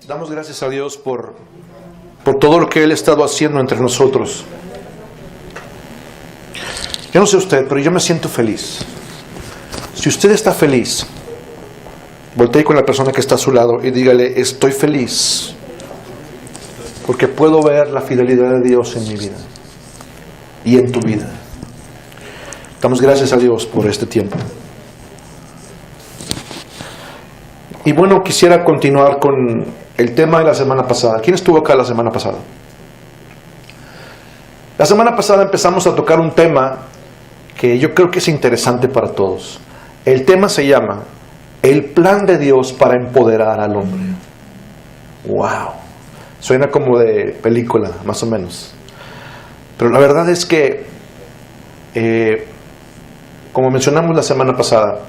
Damos gracias a Dios por todo lo que Él ha estado haciendo entre nosotros. Yo no sé usted, pero yo me siento feliz. Si usted está feliz, voltee con la persona que está a su lado y dígale: estoy feliz porque puedo ver la fidelidad de Dios en mi vida y en tu vida. Damos gracias a Dios por este tiempo. Y bueno, quisiera continuar con el tema de la semana pasada. ¿Quién estuvo acá la semana pasada? La semana pasada empezamos a tocar un tema que yo creo que es interesante para todos. El tema se llama el plan de Dios para empoderar al hombre. ¡Wow! Suena como de película, más o menos. Pero la verdad es que, como mencionamos la semana pasada,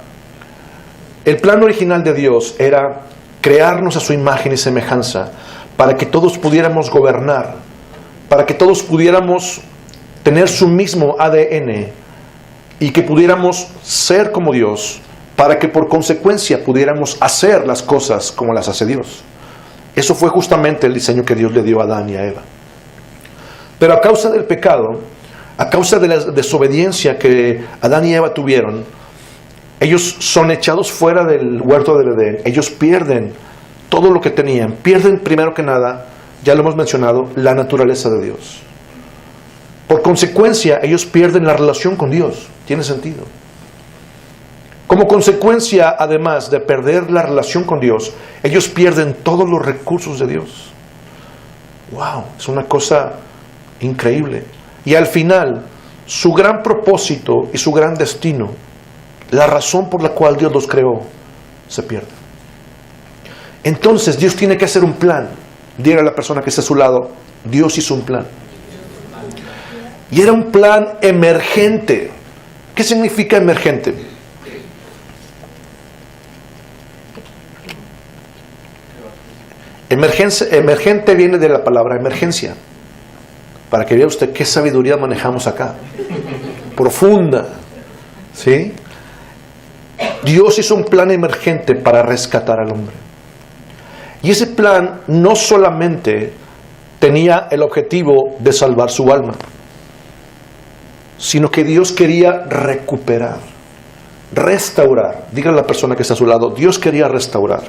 el plan original de Dios era crearnos a su imagen y semejanza para que todos pudiéramos gobernar, para que todos pudiéramos tener su mismo ADN y que pudiéramos ser como Dios, para que por consecuencia pudiéramos hacer las cosas como las hace Dios. Eso fue justamente el diseño que Dios le dio a Adán y a Eva. Pero a causa del pecado, a causa de la desobediencia que Adán y Eva tuvieron, ellos son echados fuera del huerto del Edén. Ellos pierden todo lo que tenían. Pierden, primero que nada, ya lo hemos mencionado, la naturaleza de Dios. Por consecuencia, ellos pierden la relación con Dios. ¿Tiene sentido? Como consecuencia, además de perder la relación con Dios, ellos pierden todos los recursos de Dios. ¡Wow! Es una cosa increíble. Y al final, su gran propósito y su gran destino, la razón por la cual Dios los creó, se pierde. Entonces Dios tiene que hacer un plan. Dígale a la persona que está a su lado: Dios hizo un plan. Y era un plan emergente. ¿Qué significa emergente? Emergente viene de la palabra emergencia. Para que vea usted qué sabiduría manejamos acá. Profunda. ¿Sí? Dios hizo un plan emergente para rescatar al hombre. Y ese plan no solamente tenía el objetivo de salvar su alma, sino que Dios quería recuperar, restaurar. Dígale a la persona que está a su lado: Dios quería restaurar.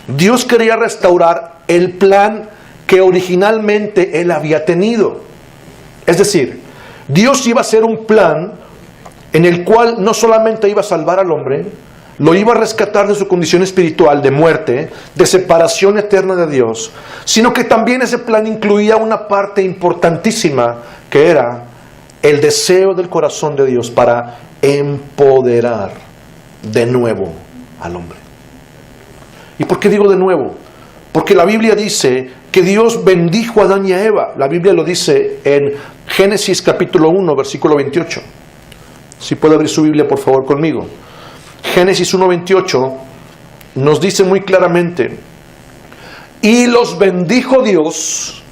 Dios quería restaurar el plan que originalmente Él había tenido. Es decir, Dios iba a hacer un plan en el cual no solamente iba a salvar al hombre, lo iba a rescatar de su condición espiritual de muerte, de separación eterna de Dios, sino que también ese plan incluía una parte importantísima que era el deseo del corazón de Dios para empoderar de nuevo al hombre. ¿Y por qué digo de nuevo? Porque la Biblia dice que Dios bendijo a Adán y a Eva. La Biblia lo dice en Génesis capítulo 1, versículo 28. Si puede abrir su Biblia por favor conmigo. Génesis 1:28 nos dice muy claramente: y los bendijo Dios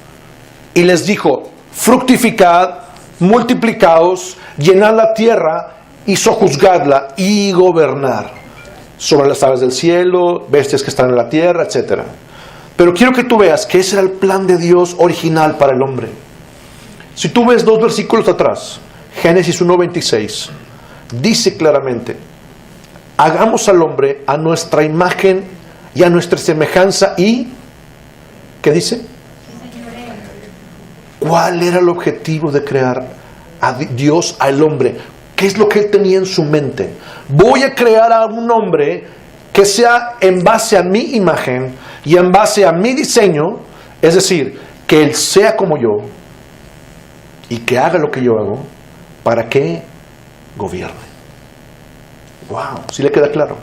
y les dijo: fructificad, multiplicaos, llenad la tierra y sojuzgadla y gobernad sobre las aves del cielo, bestias que están en la tierra, etc. Pero quiero que tú veas que ese era el plan de Dios original para el hombre. Si tú ves 2 versículos atrás, Génesis 1:26, dice claramente: hagamos al hombre a nuestra imagen y a nuestra semejanza y... ¿qué dice? ¿Cuál era el objetivo de crear a Dios al hombre? ¿Qué es lo que Él tenía en su mente? Voy a crear a un hombre que sea en base a mi imagen y en base a mi diseño, es decir, que Él sea como yo y que haga lo que yo hago para que gobierne. ¡Wow! ¿Sí le queda claro?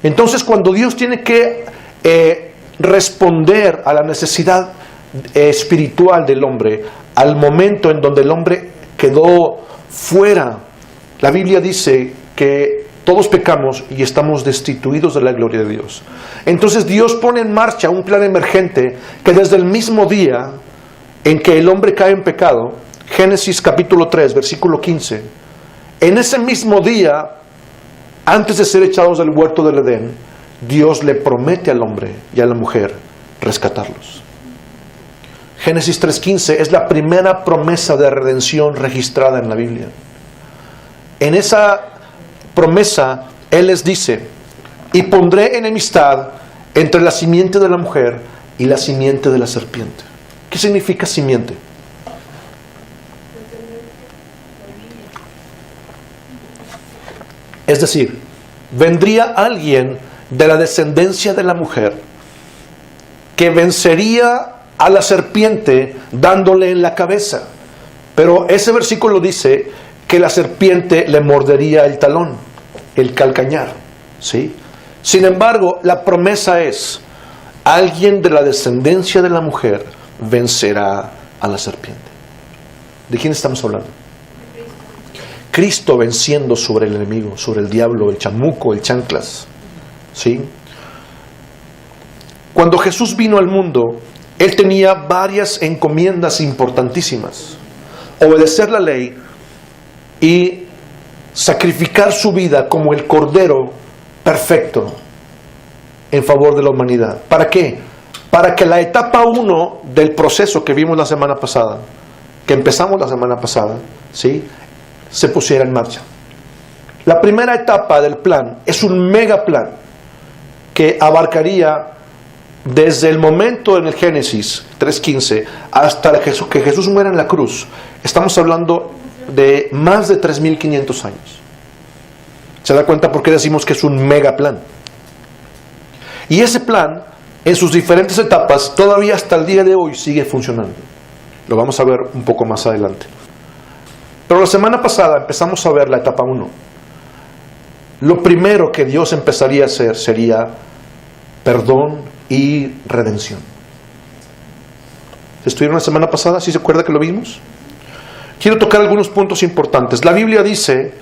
Entonces, cuando Dios tiene que responder a la necesidad espiritual del hombre, al momento en donde el hombre quedó fuera, la Biblia dice que todos pecamos y estamos destituidos de la gloria de Dios. Entonces Dios pone en marcha un plan emergente que desde el mismo día en que el hombre cae en pecado, Génesis capítulo 3, versículo 15, en ese mismo día, antes de ser echados del huerto del Edén, Dios le promete al hombre y a la mujer rescatarlos. Génesis 3:15 es la primera promesa de redención registrada en la Biblia. En esa promesa, Él les dice: y pondré enemistad entre la simiente de la mujer y la simiente de la serpiente. ¿Qué significa simiente? Es decir, vendría alguien de la descendencia de la mujer que vencería a la serpiente dándole en la cabeza. Pero ese versículo dice que la serpiente le mordería el talón, el calcañar, ¿sí? Sin embargo, la promesa es: alguien de la descendencia de la mujer vencerá a la serpiente. ¿De quién estamos hablando? Cristo venciendo sobre el enemigo, sobre el diablo, el chamuco, el chanclas, ¿sí? Cuando Jesús vino al mundo, Él tenía varias encomiendas importantísimas: obedecer la ley y sacrificar su vida como el cordero perfecto en favor de la humanidad. ¿Para qué? Para que la etapa 1 del proceso que vimos la semana pasada, que empezamos la semana pasada, ¿sí?, se pusiera en marcha. La primera etapa del plan es un mega plan que abarcaría desde el momento en el Génesis 3:15 hasta que Jesús muera en la cruz. Estamos hablando de más de 3.500 años. ¿Se da cuenta por qué decimos que es un mega plan? Y ese plan, en sus diferentes etapas, todavía hasta el día de hoy sigue funcionando. Lo vamos a ver un poco más adelante. Pero la semana pasada empezamos a ver la etapa 1. Lo primero que Dios empezaría a hacer sería perdón y redención. ¿Estuvieron la semana pasada? ¿Sí se acuerda que lo vimos? Quiero tocar algunos puntos importantes. La Biblia dice,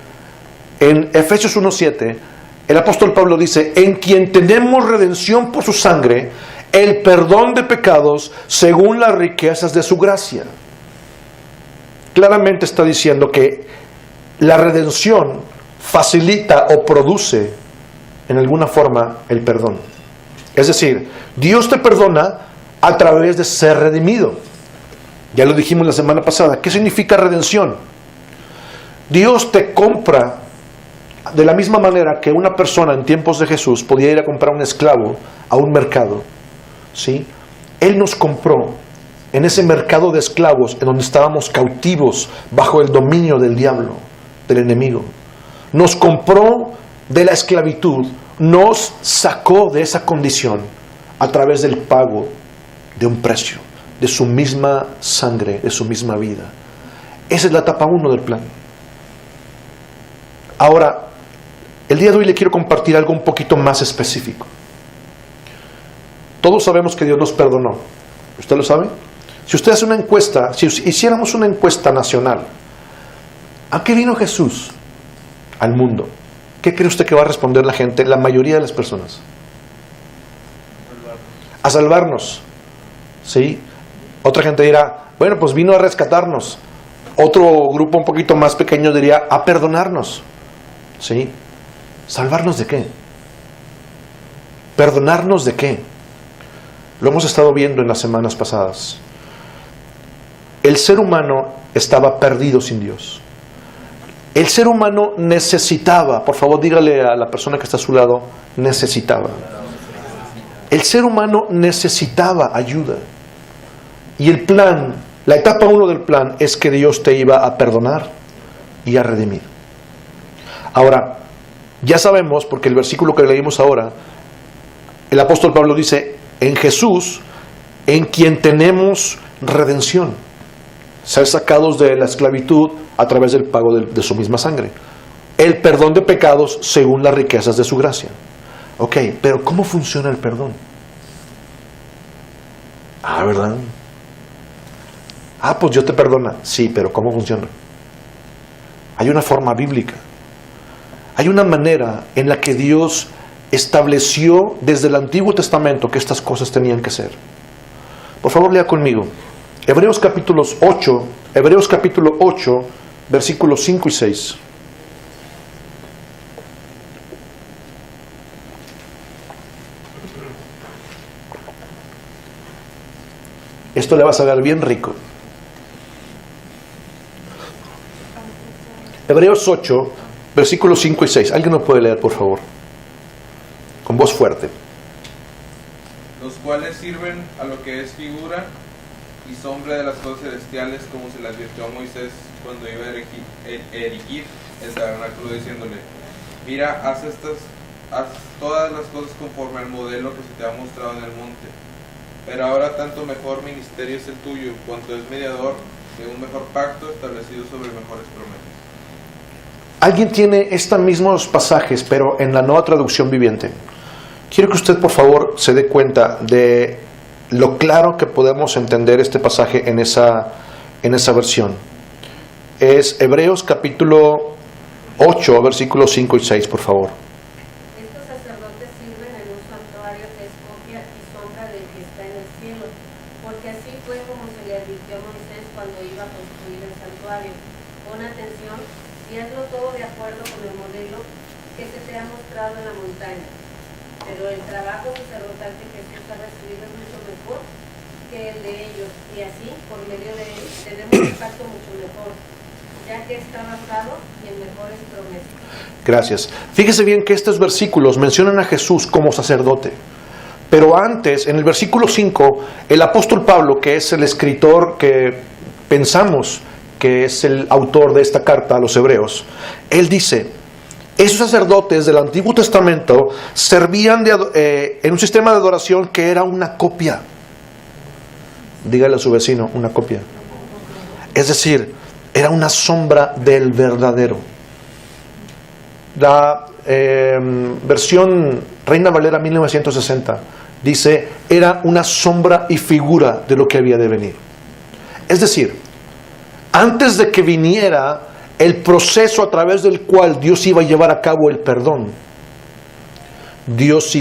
en Efesios 1:7, el apóstol Pablo dice: en quien tenemos redención por su sangre, el perdón de pecados según las riquezas de su gracia. Claramente está diciendo que la redención facilita o produce en alguna forma el perdón. Es decir, Dios te perdona a través de ser redimido. Ya lo dijimos la semana pasada. ¿Qué significa redención? Dios te compra de la misma manera que una persona en tiempos de Jesús podía ir a comprar un esclavo a un mercado, ¿sí? Él nos compró en ese mercado de esclavos en donde estábamos cautivos bajo el dominio del diablo, del enemigo. Nos compró de la esclavitud, nos sacó de esa condición a través del pago de un precio, de su misma sangre, de su misma vida. Esa es la etapa 1 del plan. Ahora, el día de hoy le quiero compartir algo un poquito más específico. Todos sabemos que Dios nos perdonó. ¿Usted lo sabe? Si usted hace una encuesta, si hiciéramos una encuesta nacional, ¿a qué vino Jesús al mundo? ¿Qué cree usted que va a responder la gente, la mayoría de las personas? A salvarnos. ¿Sí? Otra gente dirá, bueno, pues vino a rescatarnos. Otro grupo un poquito más pequeño diría, a perdonarnos. ¿Sí? ¿Salvarnos de qué? ¿Perdonarnos de qué? Lo hemos estado viendo en las semanas pasadas. El ser humano estaba perdido sin Dios. El ser humano necesitaba, por favor dígale a la persona que está a su lado, necesitaba. El ser humano necesitaba ayuda. Y el plan, la etapa 1 del plan es que Dios te iba a perdonar y a redimir. Ahora, ya sabemos, porque el versículo que leímos ahora, el apóstol Pablo dice, en Jesús, en quien tenemos redención, ser sacados de la esclavitud a través del pago de su misma sangre, el perdón de pecados según las riquezas de su gracia. Ok, pero ¿cómo funciona el perdón? ¿Verdad? Pues Dios te perdona. Sí, pero ¿cómo funciona? Hay una forma bíblica. Hay una manera en la que Dios estableció desde el Antiguo Testamento que estas cosas tenían que ser. Por favor, lea conmigo. Hebreos capítulo 8, versículos 5 y 6. Esto le va a saber bien rico. Hebreos 8, versículos 5 y 6. ¿Alguien lo puede leer, por favor? Con voz fuerte. Los cuales sirven a lo que es figura y sombra de las cosas celestiales, como se le advirtió a Moisés cuando iba a erigir el tabernáculo, diciéndole: mira, haz todas las cosas conforme al modelo que se te ha mostrado en el monte. Pero ahora tanto mejor ministerio es el tuyo, cuanto es mediador de un mejor pacto establecido sobre mejores promesas. Alguien tiene estos mismos pasajes, pero en la Nueva Traducción Viviente. Quiero que usted, por favor, se dé cuenta de lo claro que podemos entender este pasaje en esa versión. Es Hebreos capítulo 8, versículos 5 y 6, por favor. Estos sacerdotes sirven en un santuario que es copia y sombra del que está en el cielo, porque así fue como se le advirtió a Moisés cuando iba a construir el santuario. Pon atención y hazlo todo de acuerdo con el modelo que se te ha mostrado en la montaña. Pero el trabajo sacerdotal que Jesús ha recibido es mucho mejor que el de ellos, y así, por medio de él, tenemos un pacto mucho mejor, ya que está basado en mejores promesas. Gracias. Fíjese bien que estos versículos mencionan a Jesús como sacerdote. Pero antes, en el versículo 5, el apóstol Pablo, que es el escritor que pensamos que es el autor de esta carta a los hebreos, él dice: esos sacerdotes del Antiguo Testamento servían en un sistema de adoración que era una copia. Dígale a su vecino, una copia. Es decir, era una sombra del verdadero. La versión Reina Valera 1960 dice: era una sombra y figura de lo que había de venir. Es decir, antes de que viniera el proceso a través del cual Dios iba a llevar a cabo el perdón, Dios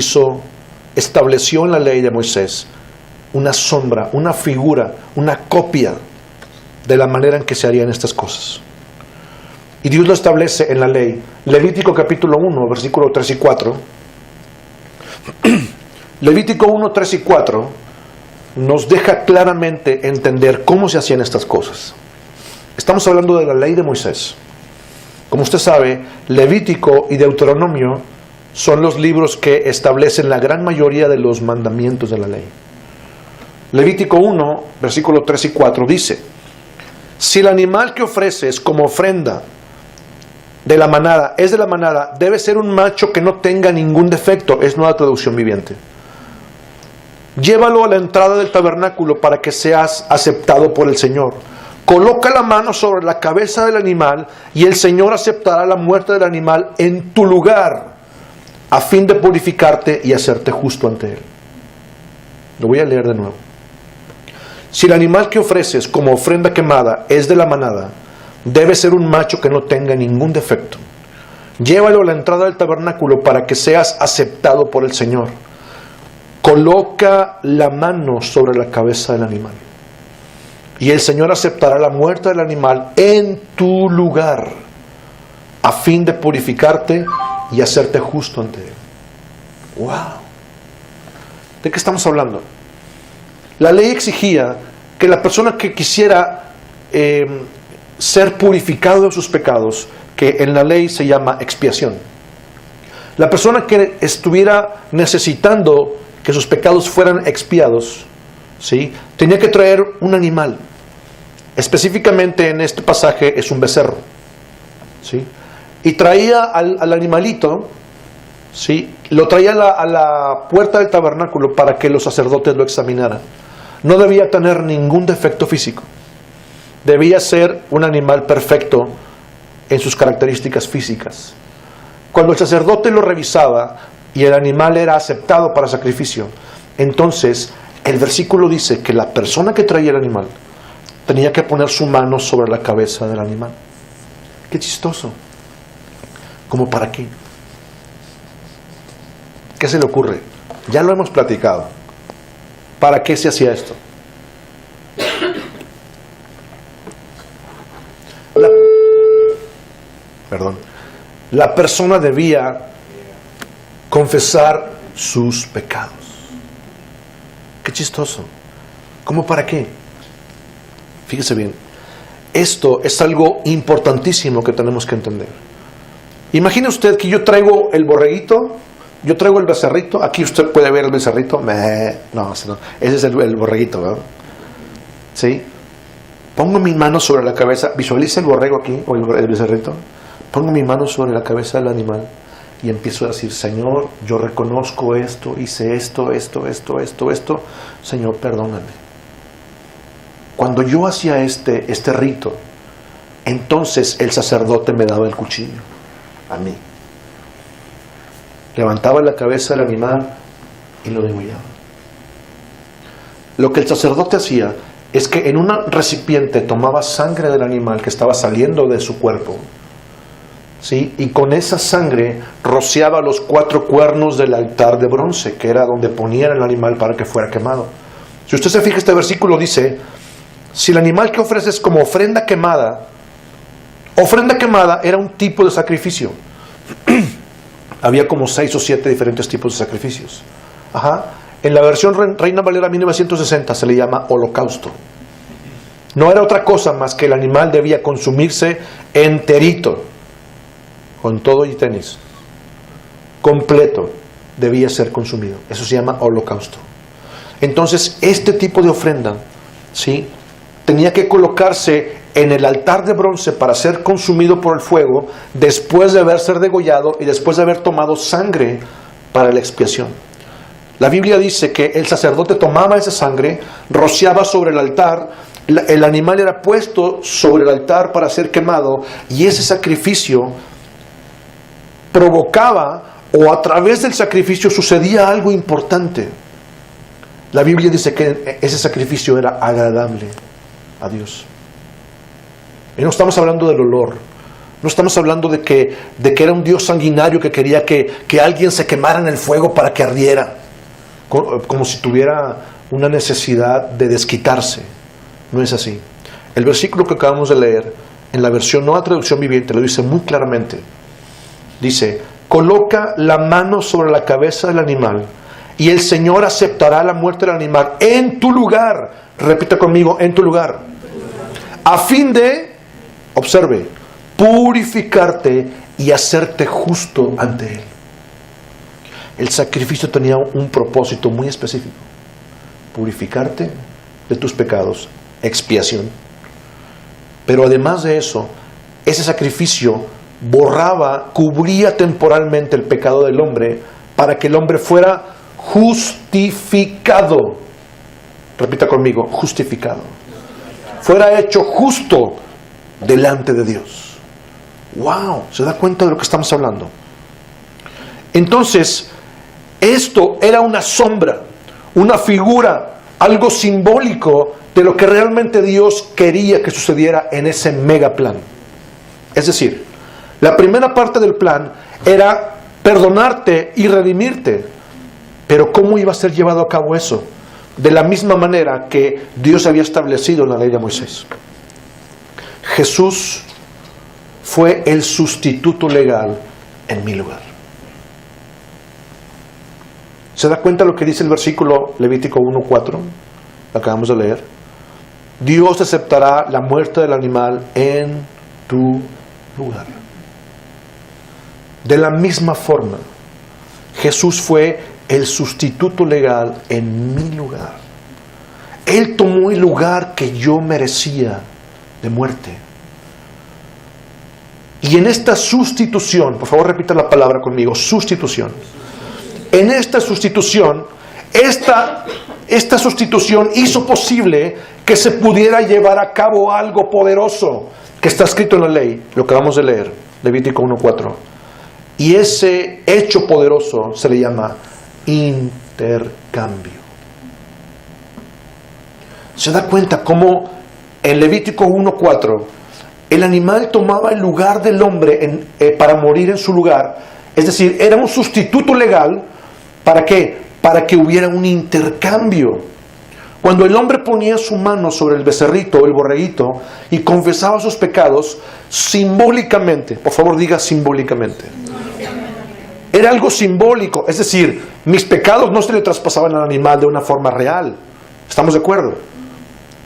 estableció en la ley de Moisés una sombra, una figura, una copia de la manera en que se harían estas cosas. Y Dios lo establece en la ley. Levítico capítulo 1, versículo 3 y 4. Levítico 1, 3 y 4 nos deja claramente entender cómo se hacían estas cosas. Estamos hablando de la ley de Moisés. Como usted sabe, Levítico y Deuteronomio son los libros que establecen la gran mayoría de los mandamientos de la ley. Levítico 1, versículo 3 y 4 dice: si el animal que ofreces como ofrenda es de la manada, debe ser un macho que no tenga ningún defecto. Es Nueva Traducción Viviente. Llévalo a la entrada del tabernáculo para que seas aceptado por el Señor. Coloca la mano sobre la cabeza del animal y el Señor aceptará la muerte del animal en tu lugar, a fin de purificarte y hacerte justo ante Él. Lo voy a leer de nuevo. Si el animal que ofreces como ofrenda quemada es de la manada, debe ser un macho que no tenga ningún defecto. Llévalo a la entrada del tabernáculo para que seas aceptado por el Señor. Coloca la mano sobre la cabeza del animal y el Señor aceptará la muerte del animal en tu lugar, a fin de purificarte y hacerte justo ante Él. ¡Wow! ¿De qué estamos hablando? La ley exigía que la persona que quisiera ser purificado de sus pecados, que en la ley se llama expiación, la persona que estuviera necesitando que sus pecados fueran expiados, ¿sí?, tenía que traer un animal. Específicamente en este pasaje es un becerro, ¿sí? Y traía al animalito, ¿sí?, lo traía a la puerta del tabernáculo para que los sacerdotes lo examinaran. No debía tener ningún defecto físico. Debía ser un animal perfecto en sus características físicas. Cuando el sacerdote lo revisaba y el animal era aceptado para sacrificio, entonces el versículo dice que la persona que traía el animal tenía que poner su mano sobre la cabeza del animal. ¡Qué chistoso! ¿Cómo para qué? ¿Qué se le ocurre? Ya lo hemos platicado. ¿Para qué se hacía esto? La persona debía confesar sus pecados. Qué chistoso. ¿Cómo para qué? Fíjese bien. Esto es algo importantísimo que tenemos que entender. Imagine usted que yo traigo el borreguito, yo traigo el becerrito. Aquí usted puede ver el becerrito. No, ese es el borreguito, ¿verdad? ¿Sí? Pongo mi mano sobre la cabeza. Visualiza el borrego aquí, o el becerrito. Pongo mi mano sobre la cabeza del animal y empiezo a decir: Señor, yo reconozco esto, hice esto. Señor, perdóname. Cuando yo hacía este rito, entonces el sacerdote me daba el cuchillo a mí. Levantaba la cabeza del animal y lo degollaba. Lo que el sacerdote hacía es que en un recipiente tomaba sangre del animal que estaba saliendo de su cuerpo, ¿sí? Y con esa sangre rociaba los 4 cuernos del altar de bronce, que era donde ponían el animal para que fuera quemado. Si usted se fija, este versículo dice: si el animal que ofreces como ofrenda quemada era un tipo de sacrificio. Había como 6 o 7 diferentes tipos de sacrificios. En la versión Reina Valera 1960 se le llama holocausto. No era otra cosa más que el animal debía consumirse enterito, con todo y tenis, completo, debía ser consumido. Eso se llama holocausto. Entonces, este tipo de ofrenda, ¿sí?, tenía que colocarse en el altar de bronce para ser consumido por el fuego después de haber sido degollado y después de haber tomado sangre para la expiación. La Biblia dice que el sacerdote tomaba esa sangre, rociaba sobre el altar, el animal era puesto sobre el altar para ser quemado, y ese sacrificio provocaba, o a través del sacrificio sucedía algo importante. La Biblia dice que ese sacrificio era agradable a Dios. Y no estamos hablando del olor, no estamos hablando de que era un Dios sanguinario que quería que alguien se quemara en el fuego para que ardiera, como si tuviera una necesidad de desquitarse. No es así. El versículo que acabamos de leer en la versión Nueva Traducción Viviente lo dice muy claramente. Dice: coloca la mano sobre la cabeza del animal y el Señor aceptará la muerte del animal en tu lugar. Repita conmigo: en tu lugar. A fin de, observe, purificarte y hacerte justo ante Él. El sacrificio tenía un propósito muy específico: purificarte de tus pecados, expiación. Pero además de eso, ese sacrificio borraba, cubría temporalmente el pecado del hombre para que el hombre fuera justificado. Repita conmigo: justificado. Fuera hecho justo delante de Dios. ¡Wow! ¿Se da cuenta de lo que estamos hablando? Entonces, esto era una sombra, una figura, algo simbólico de lo que realmente Dios quería que sucediera en ese mega plan. Es decir, la primera parte del plan era perdonarte y redimirte. Pero ¿cómo iba a ser llevado a cabo eso? De la misma manera que Dios había establecido en la ley de Moisés. Jesús fue el sustituto legal en mi lugar. ¿Se da cuenta lo que dice el versículo Levítico 1:4? Lo acabamos de leer. Dios aceptará la muerte del animal en tu lugar. De la misma forma, Jesús fue el sustituto legal en mi lugar. Él tomó el lugar que yo merecía de muerte. Y en esta sustitución, por favor repita la palabra conmigo: sustitución. En esta sustitución, esta sustitución hizo posible que se pudiera llevar a cabo algo poderoso que está escrito en la ley, lo que acabamos de leer, Levítico 1:4. Y ese hecho poderoso se le llama intercambio. ¿Se da cuenta cómo en Levítico 1:4 el animal tomaba el lugar del hombre para morir en su lugar? Es decir, era un sustituto legal. ¿Para qué? Para que hubiera un intercambio. Cuando el hombre ponía su mano sobre el becerrito o el borreguito y confesaba sus pecados, simbólicamente, por favor diga simbólicamente, era algo simbólico. Es decir, mis pecados no se le traspasaban al animal de una forma real. ¿Estamos de acuerdo?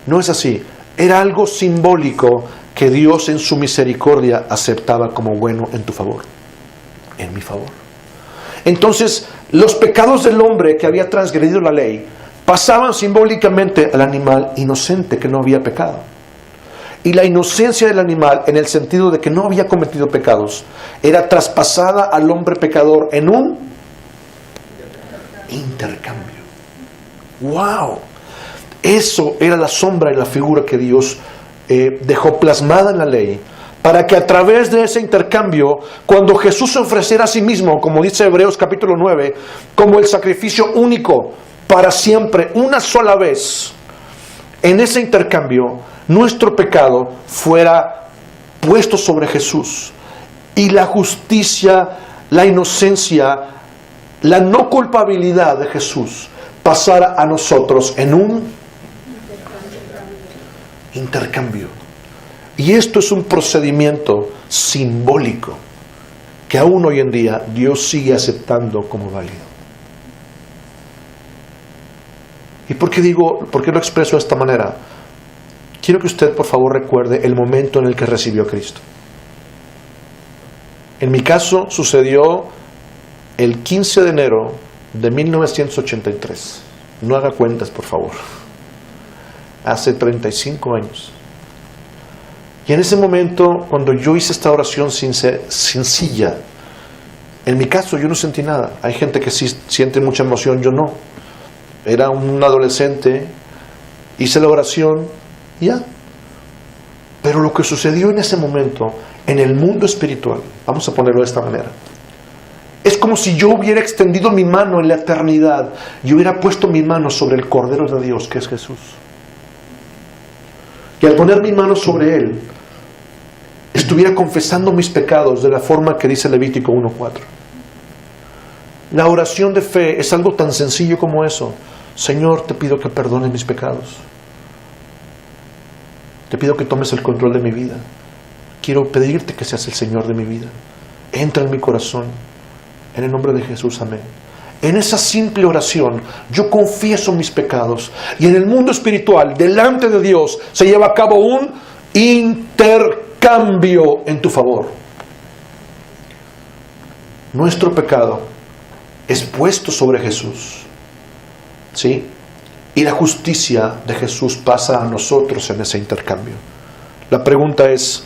No es así. Era algo simbólico que Dios en su misericordia aceptaba como bueno en tu favor, en mi favor. Entonces, los pecados del hombre que había transgredido la ley pasaban simbólicamente al animal inocente que no había pecado. Y la inocencia del animal, en el sentido de que no había cometido pecados, era traspasada al hombre pecador en un intercambio. ¡Wow! Eso era la sombra y la figura que Dios dejó plasmada en la ley, para que a través de ese intercambio, cuando Jesús se ofreciera a sí mismo, como dice Hebreos capítulo 9, como el sacrificio único para siempre, una sola vez, en ese intercambio, nuestro pecado fuera puesto sobre Jesús, y la justicia, la inocencia, la no culpabilidad de Jesús pasara a nosotros en un intercambio. Y esto es un procedimiento simbólico que aún hoy en día Dios sigue aceptando como válido. ¿Y por qué lo expreso de esta manera? Quiero que usted por favor recuerde el momento en el que recibió a Cristo. En mi caso sucedió el 15 de enero de 1983. No haga cuentas, por favor. Hace 35 años. Y en ese momento, cuando yo hice esta oración sencilla, en mi caso yo no sentí nada. Hay gente que sí siente mucha emoción, yo no. Era un adolescente, hice la oración y ya. Pero lo que sucedió en ese momento, en el mundo espiritual, vamos a ponerlo de esta manera, es como si yo hubiera extendido mi mano en la eternidad y hubiera puesto mi mano sobre el Cordero de Dios, que es Jesús. Y al poner mi mano sobre Él, estuviera confesando mis pecados de la forma que dice Levítico 1:4. La oración de fe es algo tan sencillo como eso. Señor, te pido que perdones mis pecados. Te pido que tomes el control de mi vida. Quiero pedirte que seas el Señor de mi vida. Entra en mi corazón. En el nombre de Jesús, amén. En esa simple oración, yo confieso mis pecados. Y en el mundo espiritual, delante de Dios, se lleva a cabo un intercambio en tu favor. Nuestro pecado es puesto sobre Jesús, ¿sí? Y la justicia de Jesús pasa a nosotros en ese intercambio. La pregunta es,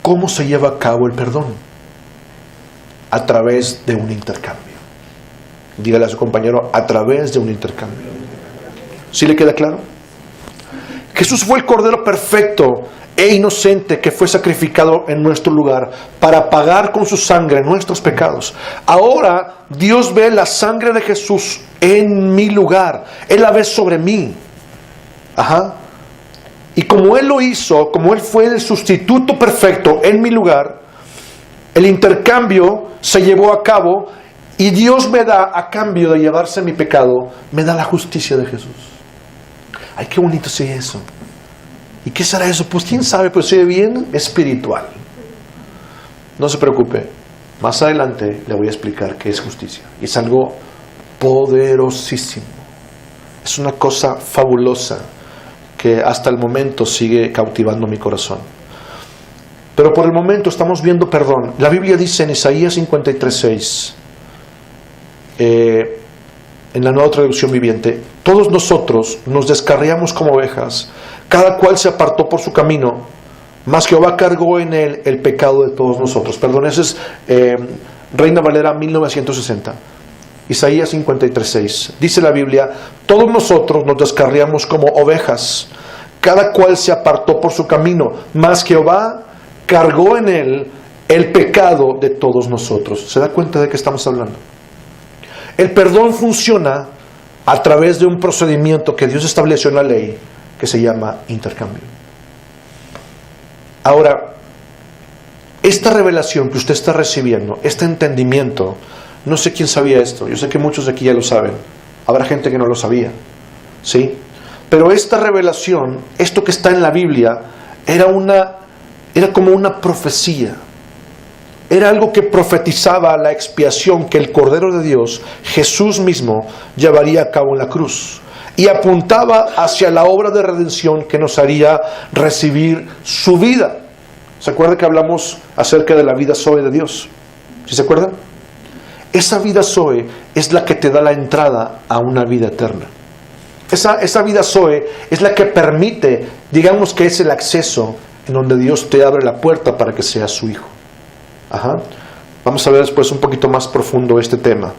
¿cómo se lleva a cabo el perdón? A través de un intercambio. Dígale a su compañero, a través de un intercambio. ¿Sí le queda claro? Jesús fue el Cordero perfecto e inocente que fue sacrificado en nuestro lugar para pagar con su sangre nuestros pecados. Ahora Dios ve la sangre de Jesús en mi lugar. Él la ve sobre mí. Y como Él lo hizo, como Él fue el sustituto perfecto en mi lugar, el intercambio se llevó a cabo y Dios me da, a cambio de llevarse mi pecado, me da la justicia de Jesús. Ay, qué bonito es eso. ¿Y qué será eso? Pues quién sabe, pues se ve bien espiritual. No se preocupe, más adelante le voy a explicar qué es justicia. Y es algo poderosísimo. Es una cosa fabulosa que hasta el momento sigue cautivando mi corazón. Pero por el momento estamos viendo perdón. La Biblia dice en Isaías 53:6, en la Nueva Traducción Viviente, todos nosotros nos descarriamos como ovejas, cada cual se apartó por su camino, mas Jehová cargó en él el pecado de todos nosotros. Perdón, ese es Reina Valera 1960. Isaías 53:6. Dice la Biblia, todos nosotros nos descarriamos como ovejas, cada cual se apartó por su camino, mas Jehová cargó en él el pecado de todos nosotros. ¿Se da cuenta de qué estamos hablando? El perdón funciona a través de un procedimiento que Dios estableció en la ley, que se llama intercambio. Ahora, esta revelación que usted está recibiendo, este entendimiento, no sé quién sabía esto, yo sé que muchos de aquí ya lo saben, habrá gente que no lo sabía, ¿sí? Pero esta revelación, esto que está en la Biblia, era como una profecía. Era algo que profetizaba la expiación que el Cordero de Dios, Jesús mismo, llevaría a cabo en la cruz. y apuntaba hacia la obra de redención que nos haría recibir su vida. ¿Se acuerda que hablamos acerca de la vida Zoe de Dios? ¿Sí se acuerdan? Esa vida Zoe es la que te da la entrada a una vida eterna. Esa vida Zoe es la que permite, digamos que es el acceso en donde Dios te abre la puerta para que seas su hijo. Ajá. Vamos a ver después un poquito más profundo este tema.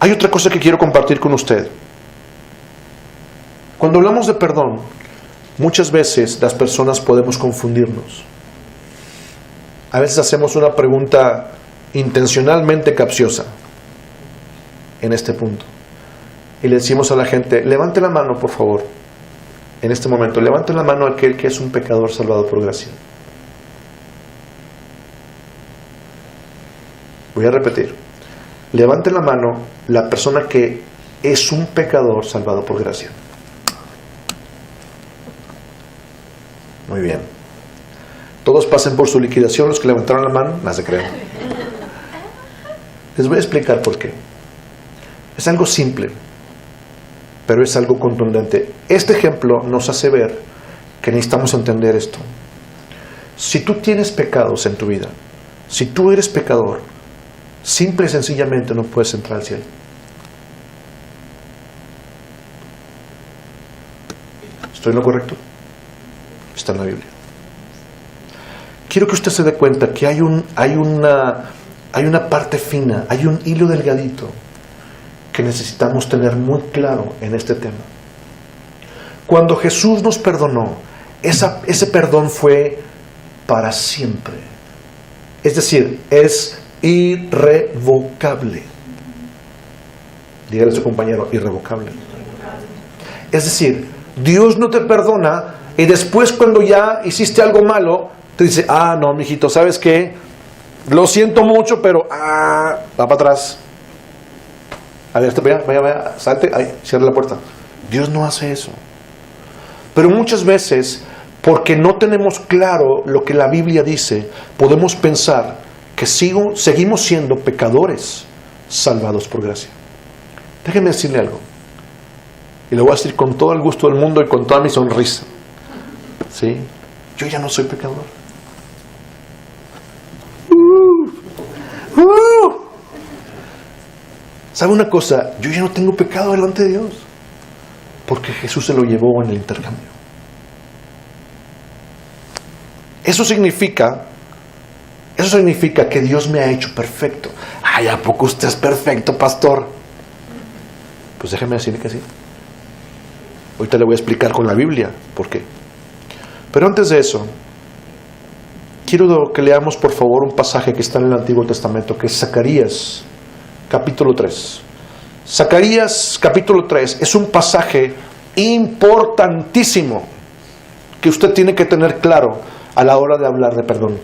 Hay otra cosa que quiero compartir con usted. Cuando hablamos de perdón, muchas veces las personas podemos confundirnos. A veces hacemos una pregunta intencionalmente capciosa en este punto. Y le decimos a la gente, levante la mano por favor. En este momento, levante la mano aquel que es un pecador salvado por gracia. Voy a repetir. Levante la mano la persona que es un pecador salvado por gracia. Muy bien. Todos pasen por su liquidación, los que levantaron la mano, no se crean. Les voy a explicar por qué. Es algo simple, pero es algo contundente. Este ejemplo nos hace ver que necesitamos entender esto. Si tú tienes pecados en tu vida, si tú eres pecador, simple y sencillamente no puedes entrar al cielo. ¿Estoy en lo correcto? Está en la Biblia. Quiero que usted se dé cuenta que hay una parte fina, hay un hilo delgadito que necesitamos tener muy claro en este tema. Cuando Jesús nos perdonó, ese perdón fue para siempre. Es decir, es irrevocable. Dígale a su compañero, irrevocable. Es decir, Dios no te perdona y después cuando ya hiciste algo malo, te dice, no, mijito, ¿sabes qué? Lo siento mucho, pero va para atrás. A ver, vaya, salte, cierra la puerta. Dios no hace eso. Pero muchas veces, porque no tenemos claro lo que la Biblia dice, podemos pensar que seguimos siendo pecadores salvados por gracia. Déjenme decirle algo. Y lo voy a decir con todo el gusto del mundo y con toda mi sonrisa. ¿Sí? Yo ya no soy pecador. ¿Sabe una cosa? Yo ya no tengo pecado delante de Dios, porque Jesús se lo llevó en el intercambio. Eso significa que Dios me ha hecho perfecto. ¿A poco usted es perfecto, pastor? Pues déjeme decirle que sí. Ahorita le voy a explicar con la Biblia por qué. Pero antes de eso, quiero que leamos por favor un pasaje que está en el Antiguo Testamento, que es Zacarías capítulo 3. Zacarías capítulo 3 es un pasaje importantísimo que usted tiene que tener claro a la hora de hablar de perdón.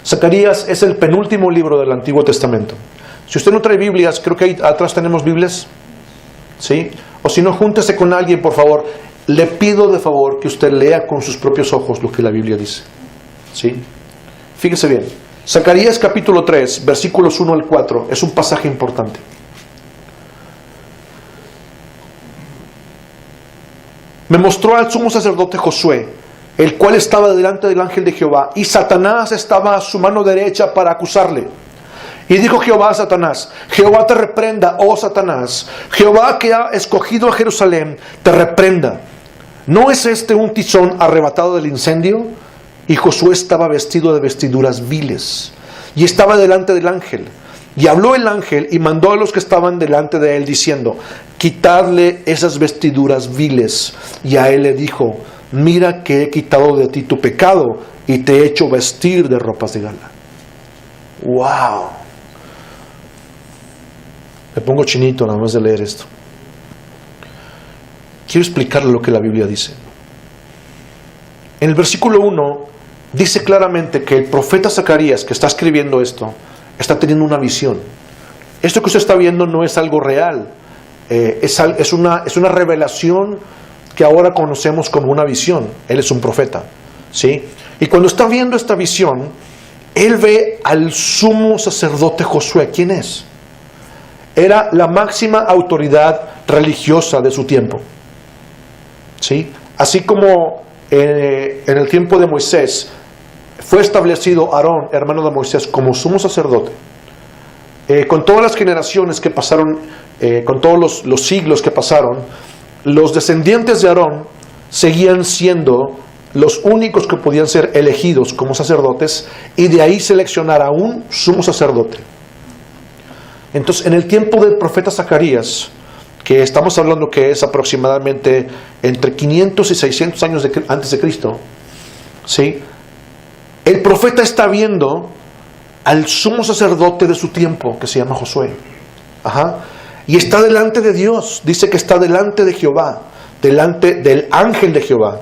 Zacarías es el penúltimo libro del Antiguo Testamento. Si usted no trae Biblias, creo que ahí atrás tenemos Biblias, ¿sí? O si no, júntese con alguien, por favor. Le pido de favor que usted lea con sus propios ojos lo que la Biblia dice, ¿sí? Fíjese bien. Zacarías capítulo 3, versículos 1 al 4, es un pasaje importante. Me mostró al sumo sacerdote Josué, el cual estaba delante del ángel de Jehová, y Satanás estaba a su mano derecha para acusarle. Y dijo Jehová a Satanás, Jehová te reprenda, oh Satanás, Jehová que ha escogido a Jerusalén, te reprenda. ¿No es este un tizón arrebatado del incendio? Y Josué estaba vestido de vestiduras viles, y estaba delante del ángel. Y habló el ángel y mandó a los que estaban delante de él, diciendo, quitadle esas vestiduras viles. Y a él le dijo, mira que he quitado de ti tu pecado, y te he hecho vestir de ropas de gala. ¡Wow! Me pongo chinito nada más de leer esto. Quiero explicarle lo que la Biblia dice. En el versículo 1 dice claramente que el profeta Zacarías, que está escribiendo esto, está teniendo una visión. Esto que usted está viendo no es algo real, es una revelación que ahora conocemos como una visión. Él es un profeta, ¿sí? Y cuando está viendo esta visión, él ve al sumo sacerdote Josué. ¿Quién es? era la máxima autoridad religiosa de su tiempo. ¿Sí? Así como en el tiempo de Moisés fue establecido Aarón, hermano de Moisés, como sumo sacerdote, con todas las generaciones que pasaron, con todos los siglos que pasaron, los descendientes de Aarón seguían siendo los únicos que podían ser elegidos como sacerdotes, y de ahí seleccionar a un sumo sacerdote. Entonces, en el tiempo del profeta Zacarías, que estamos hablando que es aproximadamente entre 500 y 600 años antes de Cristo, ¿sí? El profeta está viendo al sumo sacerdote de su tiempo, que se llama Josué. Y está delante de Dios. Dice que está delante de Jehová, delante del ángel de Jehová.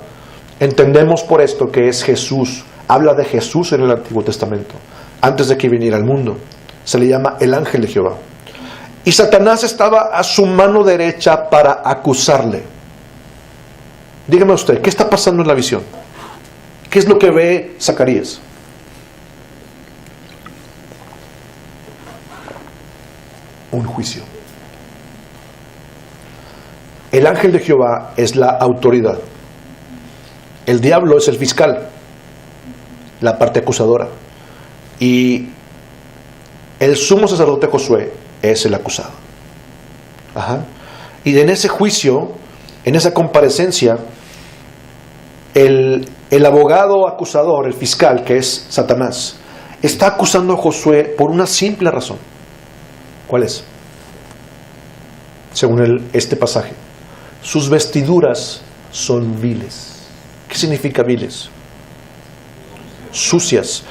Entendemos por esto que es Jesús. Habla de Jesús en el Antiguo Testamento, antes de que viniera al mundo. Se le llama el ángel de Jehová. Y Satanás estaba a su mano derecha para acusarle. Dígame usted, ¿qué está pasando en la visión? ¿Qué es lo que ve Zacarías? Un juicio. El ángel de Jehová es la autoridad. El diablo es el fiscal, la parte acusadora. Y el sumo sacerdote Josué es el acusado. Y en ese juicio, en esa comparecencia, el abogado acusador, el fiscal, que es Satanás, está acusando a Josué por una simple razón. ¿Cuál es? Según este pasaje, sus vestiduras son viles. ¿Qué significa viles? Sucias.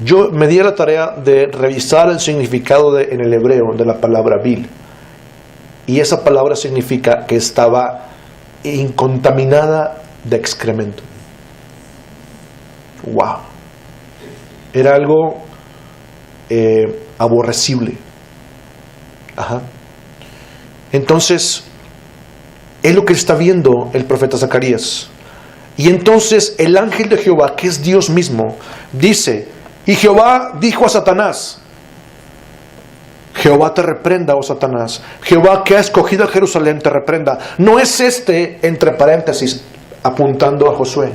Yo me di a la tarea de revisar el significado en el hebreo de la palabra vil. Y esa palabra significa que estaba incontaminada de excremento. ¡Wow! Era algo aborrecible. Entonces, es lo que está viendo el profeta Zacarías. Y entonces el ángel de Jehová, que es Dios mismo, dice: y Jehová dijo a Satanás, Jehová te reprenda, oh Satanás, Jehová que ha escogido a Jerusalén te reprenda. No es entre paréntesis, apuntando a Josué,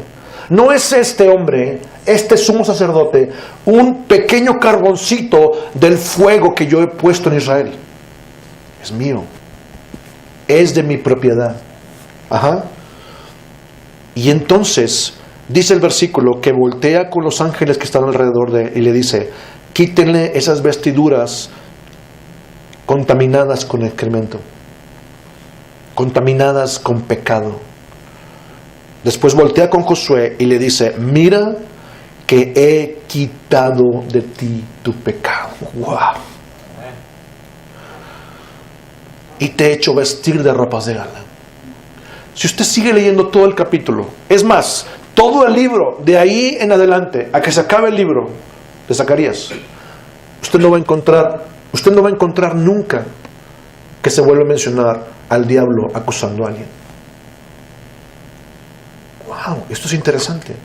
no es este hombre, este sumo sacerdote, un pequeño carboncito del fuego que yo he puesto en Israel. Es mío, es de mi propiedad. Y entonces dice el versículo que voltea con los ángeles que están alrededor de él y le dice: quítenle esas vestiduras contaminadas con excremento, contaminadas con pecado. Después voltea con Josué y le dice: mira que he quitado de ti tu pecado. ¡Wow! Y te he hecho vestir de ropas de gala. Si usted sigue leyendo todo el capítulo, es más, todo el libro, de ahí en adelante, a que se acabe el libro de Zacarías, usted no va a encontrar nunca que se vuelva a mencionar al diablo acusando a alguien. ¡Wow! Esto es interesante.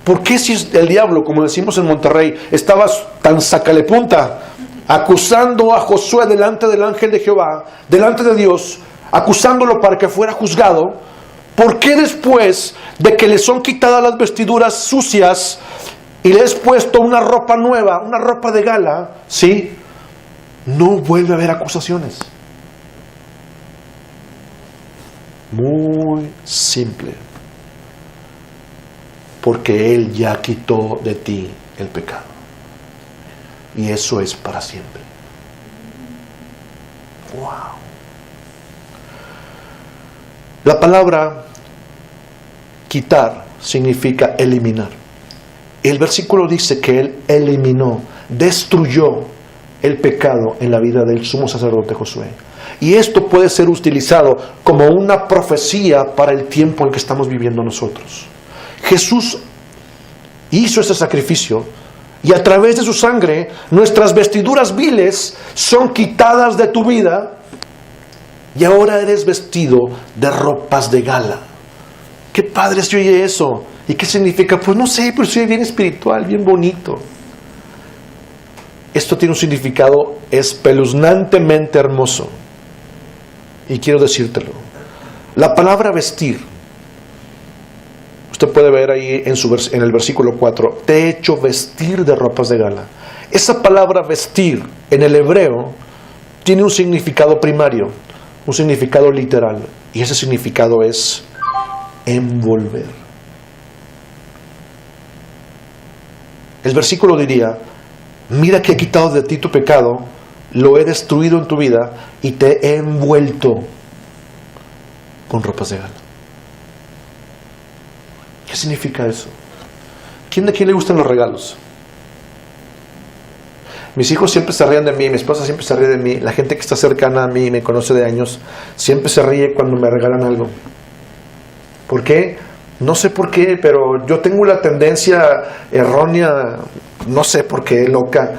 ¿Por qué si el diablo, como decimos en Monterrey, estaba tan sacalepunta acusando a Josué delante del ángel de Jehová, delante de Dios, acusándolo para que fuera juzgado? ¿Por qué después de que le son quitadas las vestiduras sucias y le es puesto una ropa nueva, una ropa de gala, ¿sí?, no vuelve a haber acusaciones? Muy simple. Porque Él ya quitó de ti el pecado. Y eso es para siempre. ¡Wow! La palabra quitar significa eliminar. El versículo dice que Él eliminó, destruyó el pecado en la vida del sumo sacerdote Josué. Y esto puede ser utilizado como una profecía para el tiempo en que estamos viviendo nosotros. Jesús hizo ese sacrificio y a través de su sangre nuestras vestiduras viles son quitadas de tu vida y ahora eres vestido de ropas de gala. Qué padre se oye eso. ¿Y qué significa? Pues no sé, pero soy bien espiritual, bien bonito. esto tiene un significado espeluznantemente hermoso. Y quiero decírtelo. La palabra vestir, usted puede ver ahí en el versículo 4, te he hecho vestir de ropas de gala. Esa palabra vestir en el hebreo tiene un significado primario, un significado literal, y ese significado es envolver. El versículo diría, mira que he quitado de ti tu pecado, lo he destruido en tu vida y te he envuelto con ropas de gala. ¿Qué significa eso? ¿Quién de aquí le gustan los regalos? Mis hijos siempre se ríen de mí, mi esposa siempre se ríe de mí, la gente que está cercana a mí y me conoce de años, siempre se ríe cuando me regalan algo. ¿Por qué? No sé por qué, pero yo tengo la tendencia errónea, no sé por qué, loca,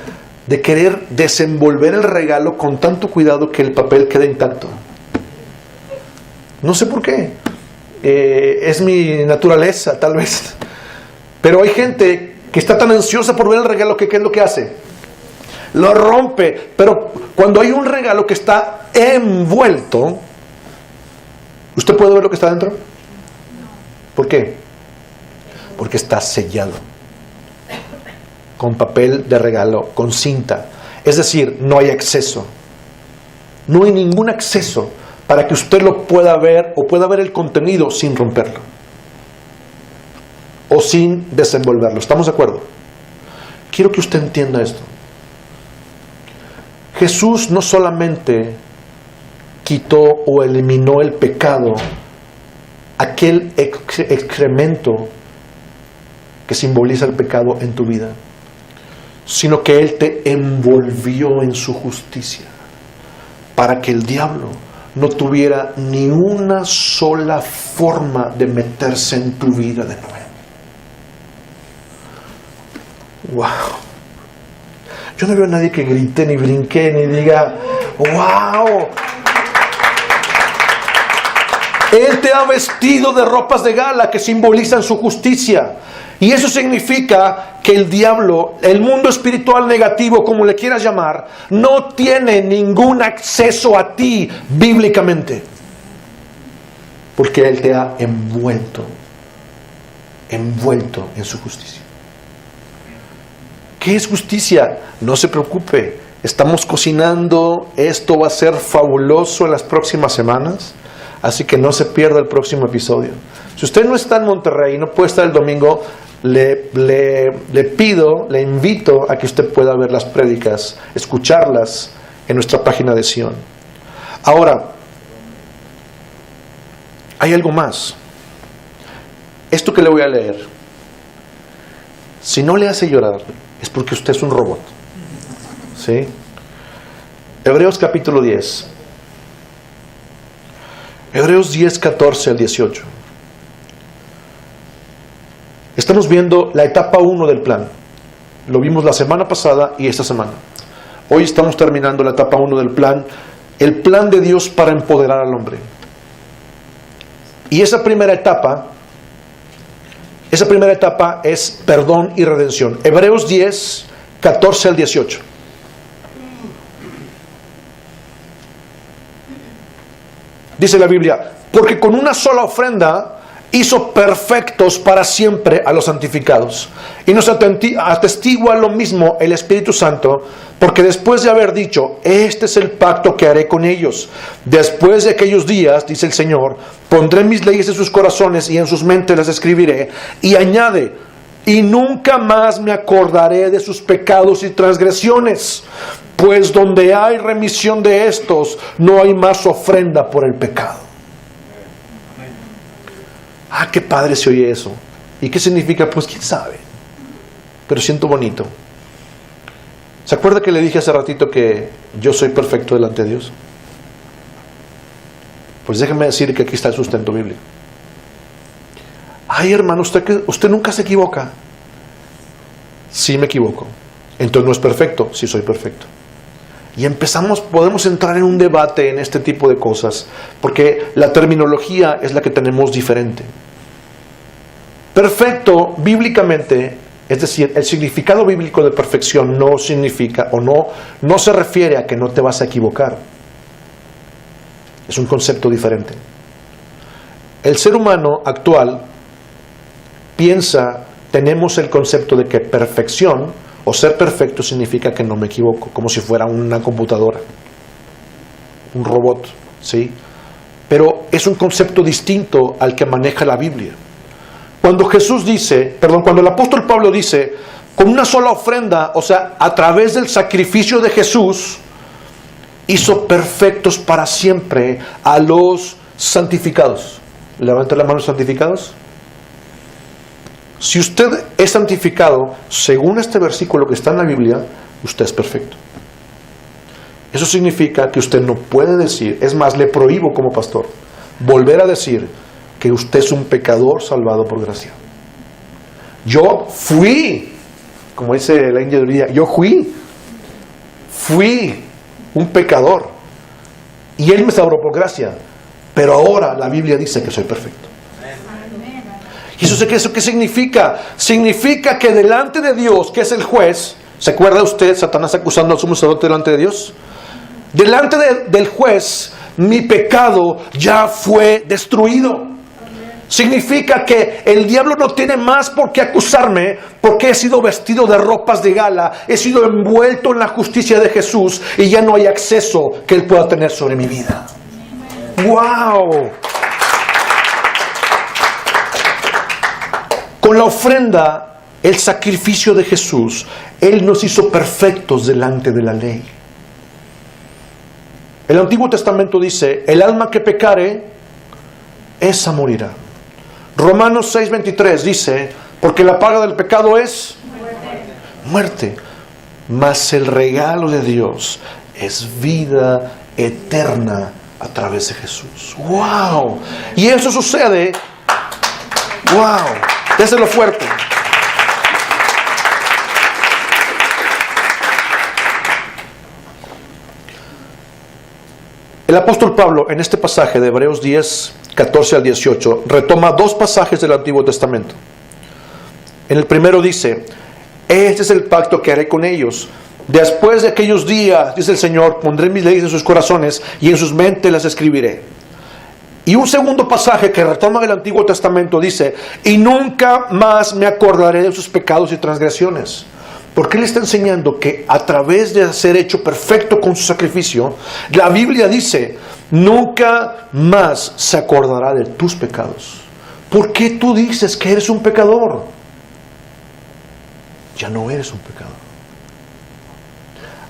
de querer desenvolver el regalo con tanto cuidado que el papel quede intacto. No sé por qué. Es mi naturaleza, tal vez. Pero hay gente que está tan ansiosa por ver el regalo que ¿qué es lo que hace? Lo rompe. Pero cuando hay un regalo que está envuelto, ¿usted puede ver lo que está dentro? ¿Por qué? Porque está sellado con papel de regalo, con cinta. Es decir, no hay acceso. No hay ningún acceso para que usted lo pueda ver o pueda ver el contenido sin romperlo o sin desenvolverlo. ¿Estamos de acuerdo? Quiero que usted entienda esto. Jesús no solamente quitó o eliminó el pecado, aquel excremento que simboliza el pecado en tu vida, sino que Él te envolvió en su justicia para que el diablo no tuviera ni una sola forma de meterse en tu vida de nuevo. ¡Wow! Yo no veo a nadie que grite, ni brinque, ni diga ¡wow! Él te ha vestido de ropas de gala que simbolizan su justicia. Y eso significa que el diablo, el mundo espiritual negativo, como le quieras llamar, no tiene ningún acceso a ti bíblicamente. Porque Él te ha envuelto en su justicia. ¿Qué es justicia? No se preocupe, estamos cocinando, esto va a ser fabuloso en las próximas semanas, así que no se pierda el próximo episodio. Si usted no está en Monterrey y no puede estar el domingo, le invito a que usted pueda ver las prédicas, escucharlas en nuestra página de Sion. Ahora, hay algo más. Esto que le voy a leer, si no le hace llorar, es porque usted es un robot. ¿Sí? Hebreos capítulo 10. Hebreos 10, 14 al 18. Estamos viendo la etapa 1 del plan. Lo vimos la semana pasada y esta semana. Hoy estamos terminando la etapa 1 del plan. El plan de Dios para empoderar al hombre. Y esa primera etapa es perdón y redención. Hebreos 10, 14 al 18. Dice la Biblia, porque con una sola ofrenda hizo perfectos para siempre a los santificados. Y nos atestigua lo mismo el Espíritu Santo, porque después de haber dicho, este es el pacto que haré con ellos. Después de aquellos días, dice el Señor, pondré mis leyes en sus corazones y en sus mentes las escribiré. Y añade, y nunca más me acordaré de sus pecados y transgresiones, pues donde hay remisión de estos, no hay más ofrenda por el pecado. Ah, qué padre se oye eso. ¿Y qué significa? Pues quién sabe. Pero siento bonito. ¿Se acuerda que le dije hace ratito que yo soy perfecto delante de Dios? Pues déjeme decir que aquí está el sustento bíblico. Ay, hermano, usted nunca se equivoca. Sí me equivoco. Entonces no es perfecto. Sí soy perfecto. Y podemos entrar en un debate en este tipo de cosas, porque la terminología es la que tenemos diferente. Perfecto, bíblicamente, Es decir, el significado bíblico de perfección no significa o no se refiere a que no te vas a equivocar. Es un concepto diferente. El ser humano actual tenemos el concepto de que perfección o ser perfecto significa que no me equivoco, como si fuera una computadora, un robot, ¿sí? Pero es un concepto distinto al que maneja la Biblia. Cuando el apóstol Pablo dice, con una sola ofrenda, o sea, a través del sacrificio de Jesús, hizo perfectos para siempre a los santificados. Levanta la mano, santificados. Si usted es santificado, según este versículo que está en la Biblia, usted es perfecto. Eso significa que usted no puede decir, es más, le prohíbo como pastor, volver a decir que usted es un pecador salvado por gracia. Yo fui, como dice la India, yo fui un pecador y Él me salvó por gracia, pero ahora la Biblia dice que soy perfecto. ¿Y eso qué significa? Significa que delante de Dios, que es el juez, ¿se acuerda usted Satanás acusando al sumo sacerdote delante de Dios? Delante del juez, mi pecado ya fue destruido. Significa que el diablo no tiene más por qué acusarme, porque he sido vestido de ropas de gala, he sido envuelto en la justicia de Jesús y ya no hay acceso que Él pueda tener sobre mi vida. ¡Wow! Con la ofrenda, el sacrificio de Jesús, Él nos hizo perfectos delante de la ley. El Antiguo Testamento dice, el alma que pecare, esa morirá. Romanos 6:23 dice, porque la paga del pecado es muerte, mas el regalo de Dios es vida eterna a través de Jesús. ¡Wow! Y eso sucede, ¡wow! Déselo fuerte. El apóstol Pablo en este pasaje de Hebreos 10, 14 al 18 retoma dos pasajes del Antiguo Testamento. En el primero dice, este es el pacto que haré con ellos. Después de aquellos días, dice el Señor, pondré mis leyes en sus corazones y en sus mentes las escribiré. Y un segundo pasaje que retoma del Antiguo Testamento dice, y nunca más me acordaré de sus pecados y transgresiones. Porque Él está enseñando que a través de ser hecho perfecto con su sacrificio, la Biblia dice, nunca más se acordará de tus pecados. ¿Por qué tú dices que eres un pecador? Ya no eres un pecador.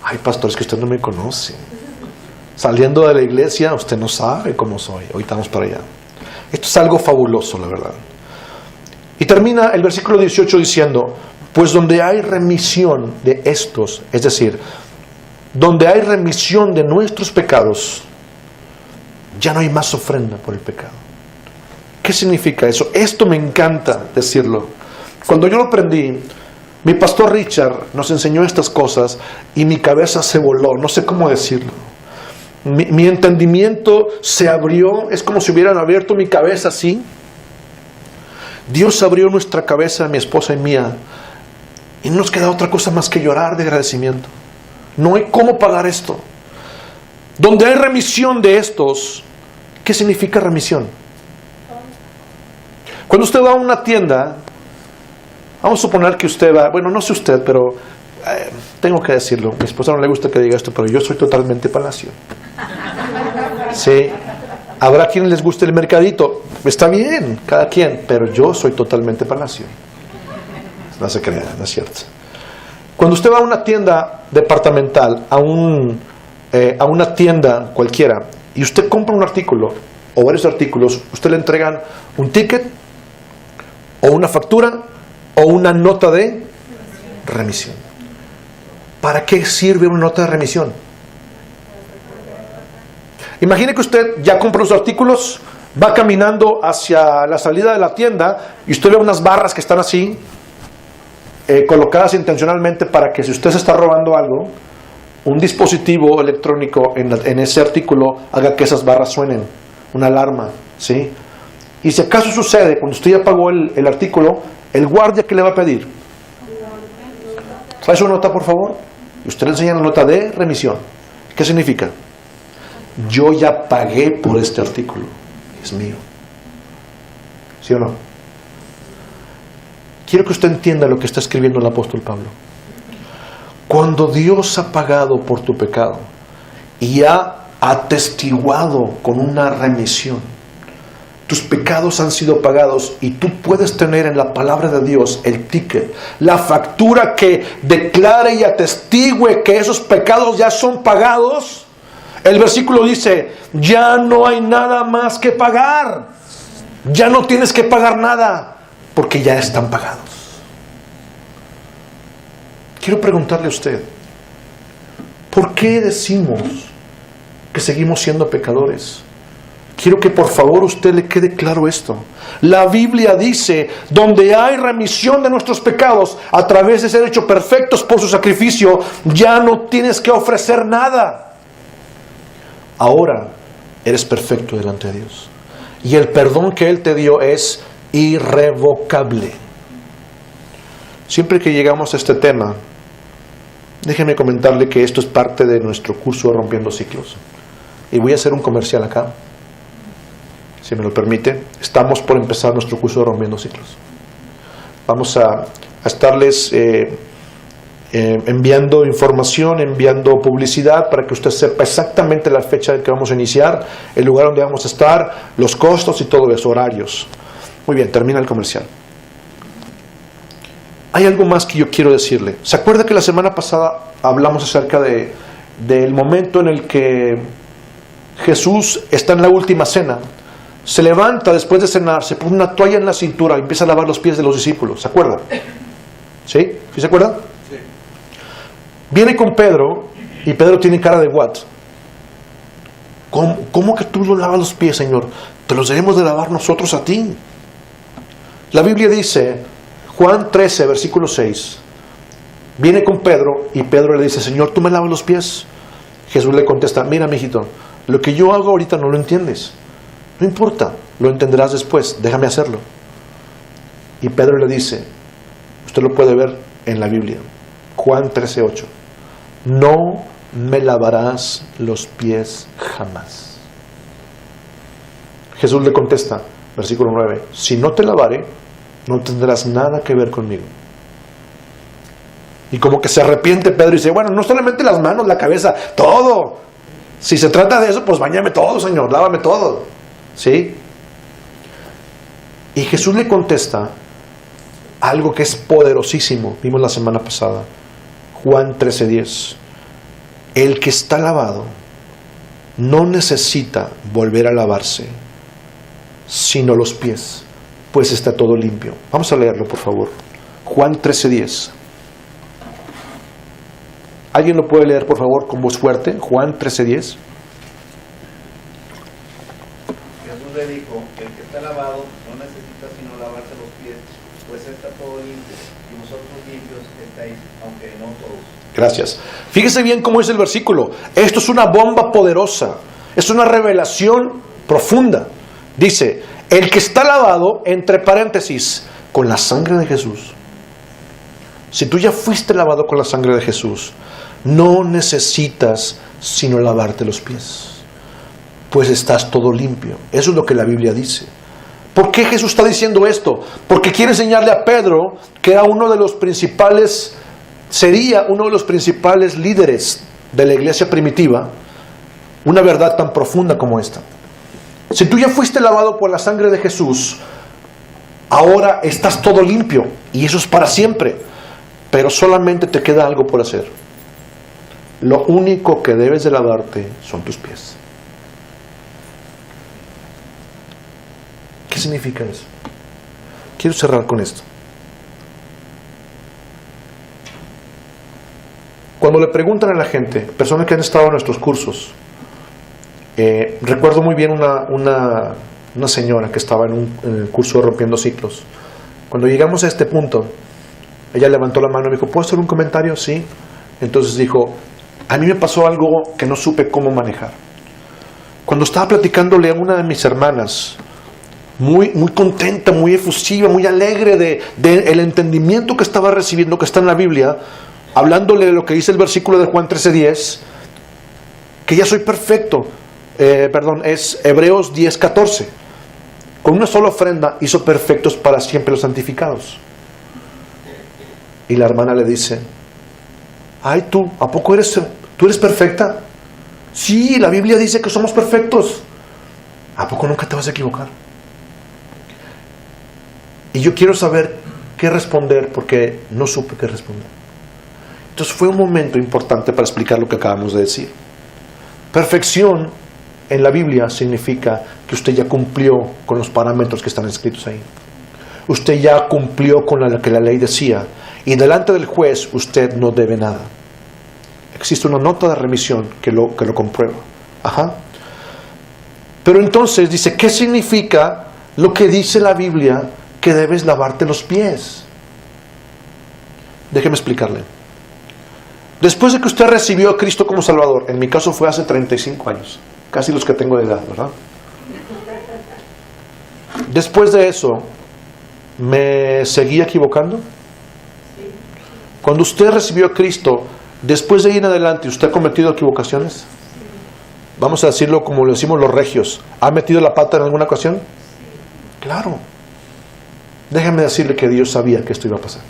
Ay, pastor, es que usted no me conoce. Saliendo de la iglesia, usted no sabe cómo soy. Hoy estamos para allá. Esto es algo fabuloso, la verdad. Y termina el versículo 18 diciendo, pues donde hay remisión de estos, es decir, donde hay remisión de nuestros pecados, ya no hay más ofrenda por el pecado. ¿Qué significa eso? Esto me encanta decirlo. Cuando yo lo aprendí, mi pastor Richard nos enseñó estas cosas y mi cabeza se voló, no sé cómo decirlo. Mi entendimiento se abrió, es como si hubieran abierto mi cabeza así. Dios abrió nuestra cabeza, mi esposa y mía, y no nos queda otra cosa más que llorar de agradecimiento. No hay cómo pagar esto. Donde hay remisión de estos, ¿qué significa remisión? Cuando usted va a una tienda, vamos a suponer que usted va, bueno, no sé usted, pero tengo que decirlo, mi esposa no le gusta que diga esto, pero yo soy totalmente palacio. Sí, habrá quienes les guste el mercadito, está bien, cada quien, pero yo soy totalmente palacio. No se crea, no es cierto. Cuando usted va a una tienda departamental, a una tienda cualquiera, y usted compra un artículo o varios artículos, usted le entregan un ticket o una factura o una nota de remisión. ¿Para qué sirve una nota de remisión? Imagine que usted ya compró los artículos, va caminando hacia la salida de la tienda y usted ve unas barras que están así, colocadas intencionalmente para que si usted se está robando algo, un dispositivo electrónico en ese artículo haga que esas barras suenen, una alarma, ¿sí? Y si acaso sucede, cuando usted ya pagó el artículo, el guardia, ¿qué le va a pedir? ¿Trae su nota, por favor? Y usted le enseña la nota de remisión. ¿Qué significa? Yo ya pagué por este artículo. Es mío. ¿Sí o no? Quiero que usted entienda lo que está escribiendo el apóstol Pablo. Cuando Dios ha pagado por tu pecado y ha atestiguado con una remisión, tus pecados han sido pagados y tú puedes tener en la palabra de Dios el ticket, la factura que declare y atestigue que esos pecados ya son pagados. El versículo dice, ya no hay nada más que pagar. Ya no tienes que pagar nada porque ya están pagados. Quiero preguntarle a usted, ¿por qué decimos que seguimos siendo pecadores? Quiero que por favor usted le quede claro esto. La Biblia dice, donde hay remisión de nuestros pecados a través de ser hechos perfectos por su sacrificio, ya no tienes que ofrecer nada. Ahora eres perfecto delante de Dios. Y el perdón que Él te dio es irrevocable. Siempre que llegamos a este tema, déjeme comentarle que esto es parte de nuestro curso de Rompiendo Ciclos. Y voy a hacer un comercial acá. Si me lo permite, estamos por empezar nuestro curso de Rompiendo Ciclos. Vamos a estarles enviando información, enviando publicidad para que usted sepa exactamente la fecha en que vamos a iniciar, el lugar donde vamos a estar, los costos y todo eso, horarios. Muy bien, termina el comercial. Hay algo más que yo quiero decirle. ¿Se acuerda que la semana pasada hablamos acerca del momento en el que Jesús está en la última cena? Se levanta después de cenar, se pone una toalla en la cintura y empieza a lavar los pies de los discípulos. ¿Se acuerdan? ¿Sí? ¿Sí se acuerdan? Sí. Viene con Pedro y Pedro tiene cara de what? ¿Cómo que tú lo lavas los pies, Señor? Te los debemos de lavar nosotros a ti. La Biblia dice, Juan 13, versículo 6, viene con Pedro y Pedro le dice, Señor, ¿tú me lavas los pies? Jesús le contesta, mira, mijito, lo que yo hago ahorita no lo entiendes. No importa, lo entenderás después, déjame hacerlo. Y Pedro le dice, usted lo puede ver en la Biblia, Juan 13, 8, no me lavarás los pies jamás. Jesús le contesta, versículo 9, si no te lavare, no tendrás nada que ver conmigo. Y como que se arrepiente Pedro y dice, bueno, no solamente las manos, la cabeza, todo. Si se trata de eso, pues báñame todo, Señor, lávame todo. ¿Sí? Y Jesús le contesta algo que es poderosísimo. Vimos la semana pasada, Juan 13:10. El que está lavado no necesita volver a lavarse, sino los pies, pues está todo limpio. Vamos a leerlo, por favor. Juan 13:10. ¿Alguien lo puede leer, por favor, con voz fuerte? Juan 13:10. Jesús le dijo, el que está lavado no necesita sino lavarse los pies, pues está todo limpio, y vosotros limpios estáis, aunque no todos. Gracias. Fíjese bien cómo es el versículo. Esto es una bomba poderosa. Es una revelación profunda. Dice, el que está lavado, entre paréntesis, con la sangre de Jesús. Si tú ya fuiste lavado con la sangre de Jesús, no necesitas sino lavarte los pies, pues estás todo limpio. Eso es lo que la Biblia dice. ¿Por qué Jesús está diciendo esto? Porque quiere enseñarle a Pedro, que era sería uno de los principales líderes de la iglesia primitiva, una verdad tan profunda como esta. Si tú ya fuiste lavado por la sangre de Jesús, ahora estás todo limpio, y eso es para siempre. Pero solamente te queda algo por hacer. Lo único que debes de lavarte son tus pies. ¿Qué significa eso? Quiero cerrar con esto. Cuando le preguntan a la gente, personas que han estado en nuestros cursos, recuerdo muy bien una señora que estaba en el curso de Rompiendo Ciclos. Cuando llegamos a este punto, ella levantó la mano y dijo, ¿puedo hacer un comentario? Sí. Entonces dijo, a mí me pasó algo que no supe cómo manejar. Cuando estaba platicándole a una de mis hermanas, muy contenta, muy efusiva, muy alegre de el entendimiento que estaba recibiendo, que está en la Biblia, hablándole de lo que dice el versículo de Juan 13:10, que ya soy perfecto. Es Hebreos 10:14. Con una sola ofrenda hizo perfectos para siempre los santificados. Y la hermana le dice, ay, tú, ¿a poco tú eres perfecta? Sí, la Biblia dice que somos perfectos. ¿A poco nunca te vas a equivocar? Y yo quiero saber qué responder porque no supe qué responder. Entonces fue un momento importante para explicar lo que acabamos de decir. Perfección en la Biblia significa que usted ya cumplió con los parámetros que están escritos ahí. Usted ya cumplió con lo que la ley decía. Y delante del juez usted no debe nada. Existe una nota de remisión que lo comprueba. Ajá. Pero entonces dice, ¿qué significa lo que dice la Biblia que debes lavarte los pies? Déjeme explicarle. Después de que usted recibió a Cristo como Salvador, en mi caso fue hace 35 años, casi los que tengo de edad, ¿verdad? Después de eso, ¿me seguí equivocando? Cuando usted recibió a Cristo, después de ir en adelante, ¿usted ha cometido equivocaciones? Vamos a decirlo como lo decimos los regios. ¿Ha metido la pata en alguna ocasión? Claro. Déjeme decirle que Dios sabía que esto iba a pasar.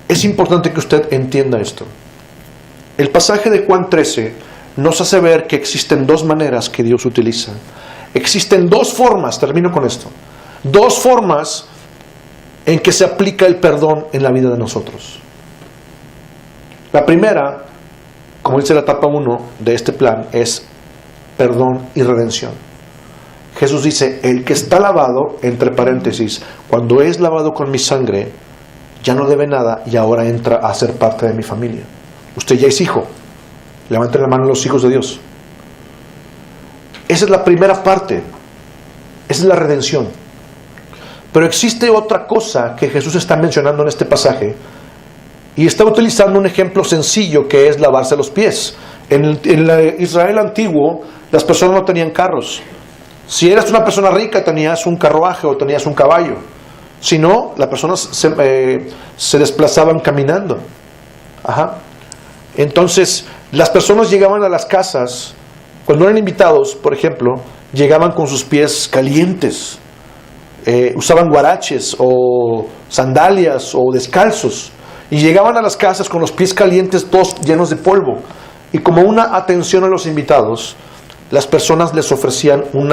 Es importante que usted entienda esto. El pasaje de Juan 13 nos hace ver que existen dos maneras que Dios utiliza. Existen dos formas, termino con esto, dos formas en que se aplica el perdón en la vida de nosotros. La primera, como dice la etapa 1 de este plan, es perdón y redención. Jesús dice, el que está lavado, entre paréntesis, cuando es lavado con mi sangre, ya no debe nada y ahora entra a ser parte de mi familia. Usted ya es hijo. Levanten la mano los hijos de Dios. Esa es la primera parte. Esa es la redención. Pero existe otra cosa que Jesús está mencionando en este pasaje y está utilizando un ejemplo sencillo que es lavarse los pies. En el Israel antiguo, las personas no tenían carros. Si eras una persona rica, tenías un carruaje o tenías un caballo. Si no, las personas se desplazaban caminando. Ajá. Entonces, las personas llegaban a las casas, cuando eran invitados, por ejemplo, llegaban con sus pies calientes. Usaban guaraches o sandalias o descalzos. Y llegaban a las casas con los pies calientes, todos llenos de polvo. Y como una atención a los invitados, las personas les ofrecían un